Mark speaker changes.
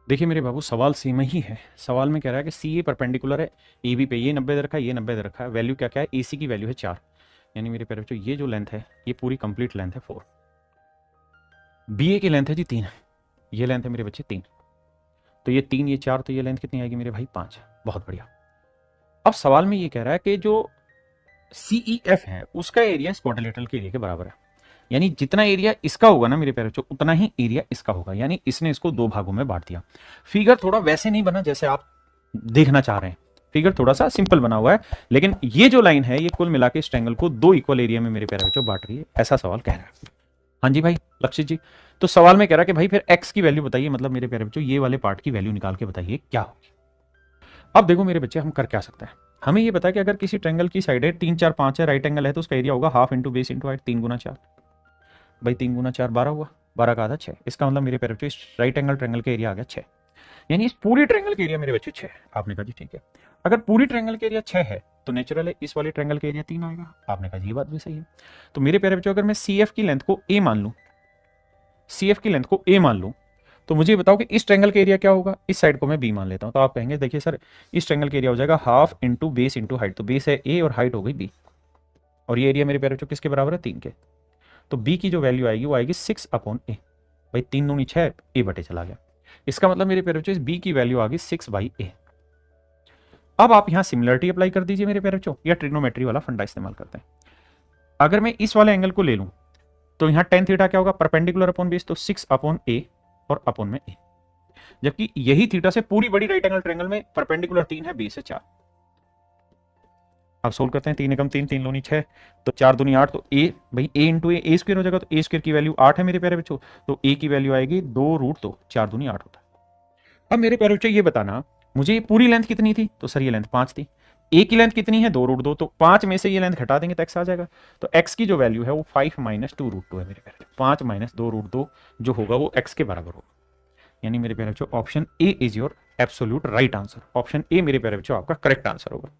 Speaker 1: देखिए मेरे बाबू, सवाल सेम ही है। सवाल में कह रहा है कि सी ए परपेंडिकुलर है ए बी पे, ये 90 दे रखा है, ये 90 दे रखा है। वैल्यू क्या क्या है, ए सी की वैल्यू है 4। यानी मेरे प्यारे बच्चों ये जो लेंथ है ये पूरी कंप्लीट लेंथ है 4। बी ए की लेंथ है जी 3, ये लेंथ है मेरे बच्चे 3। तो ये 3 ये 4, तो ये लेंथ कितनी आएगी मेरे भाई 5। बहुत बढ़िया। अब सवाल में ये कह रहा है कि जो सी ई एफ है उसका एरिया इस क्वाड्रिलेटरल के एरिया के बराबर है। यानी जितना एरिया इसका होगा ना मेरे प्यारे बच्चों, उतना ही एरिया इसका होगा। यानी इसने इसको दो भागों में बांट दिया। फिगर थोड़ा वैसे नहीं बना जैसे आप देखना चाह रहे हैं, फिगर थोड़ा सा सिंपल बना हुआ है, लेकिन ये जो लाइन है ये कुल मिला के इस ट्रायंगल को दो इक्वल एरिया में मेरे प्यारे बच्चों बांट रही है। ऐसा सवाल कह रहा है। हाँ जी भाई लक्षित जी। तो सवाल में कह रहा है कि भाई फिर एक्स की वैल्यू बताइए, मतलब मेरे प्यारे बच्चों ये वाले पार्ट की वैल्यू निकाल के बताइए क्या होगी। अब देखो मेरे बच्चे, हम कर क्या सकते हैं। हमें ये पता है कि अगर किसी ट्रायंगल की साइड है 3 4 5 है, राइट एंगल है, तो उसका एरिया होगा half into base into height, 3 गुना 4। भाई 3 गुना 4 12 हुआ, 12 का आधा 6। इसका मतलब मेरे प्यारे बच्चों इस राइट एंगल ट्रायंगल का एरिया आ गया 6। यानी इस पूरी ट्रायंगल के एरिया मेरे बच्चे 6। आपने कहा जी ठीक है। अगर पूरी ट्रायंगल के एरिया 6 है तो नेचुरल है इस वाले ट्रायंगल के एरिया 3 आएगा। आपने कहा जी ये बात भी सही है। तो मेरे प्यारे बच्चों, अगर मैं सी एफ की लेंथ को ए मान लूं, सी एफ की लेंथ को ए मान लूं, तो मुझे बताओ कि इस ट्रायंगल का एरिया क्या होगा। इस साइड को मैं बी मान लेता हूं। तो आप कहेंगे देखिए सर, इस ट्रायंगल का एरिया हो जाएगा half into base into height. तो बेस है ए और हाइट हो गई बी, और ये एरिया मेरे प्यारे बच्चों किसके बराबर है, 3 के। तो बी की जो वैल्यू आएगी वो आएगी 6 अपॉन ए। भाई 3 दूनी 6, ए बटे चला गया। इसका मतलब मेरे प्यारे बच्चों इस बी की वैल्यू आ गई 6 बाई ए। अब आप यहां सिमिलरिटी अप्लाई कर दीजिए मेरे प्यारे बच्चों, या ट्रिग्नोमेट्री वाला फंडा इस्तेमाल करते हैं। अगर मैं इस वाले एंगल को ले लूं तो यहां टेन थीटा क्या होगा, परपेंडिकुलर अपॉन बेस, तो 6 अपॉन ए और अपॉन में ए। जबकि यही थीटा से पूरी बड़ी राइट एंगल ट्रायंगल में परपेंडिकुलर 3 है, बेस है 4। अब सोल्व करते हैं, 3 एकम 3, 3 लोनी 6, तो 4 दूनी 8। तो ए, भाई ए इंटू ए स्क्र हो जाएगा। तो ए स्क्र की वैल्यू 8 है मेरे प्यारे बच्चों। तो ए की वैल्यू आएगी 2√2, 4 दूनी 8 होता है। अब मेरे प्यारे बच्चों ये बताना, मुझे पूरी लेंथ कितनी थी, तो सर ये लेंथ 5 थी। ए की लेंथ कितनी है, 2√2। तो 5 में से ये लेंथ घटा देंगे तो एक्स आ जाएगा। तो एक्स की जो वैल्यू है वो 5 माइनस 2√2 है मेरे प्यारे। 5 माइनस 2√2 जो होगा वो एक्स के बराबर होगा। यानी मेरे प्यारे बच्चों option A is your absolute right answer. Option A मेरे प्यारे बच्चों आपका करेक्ट आंसर होगा।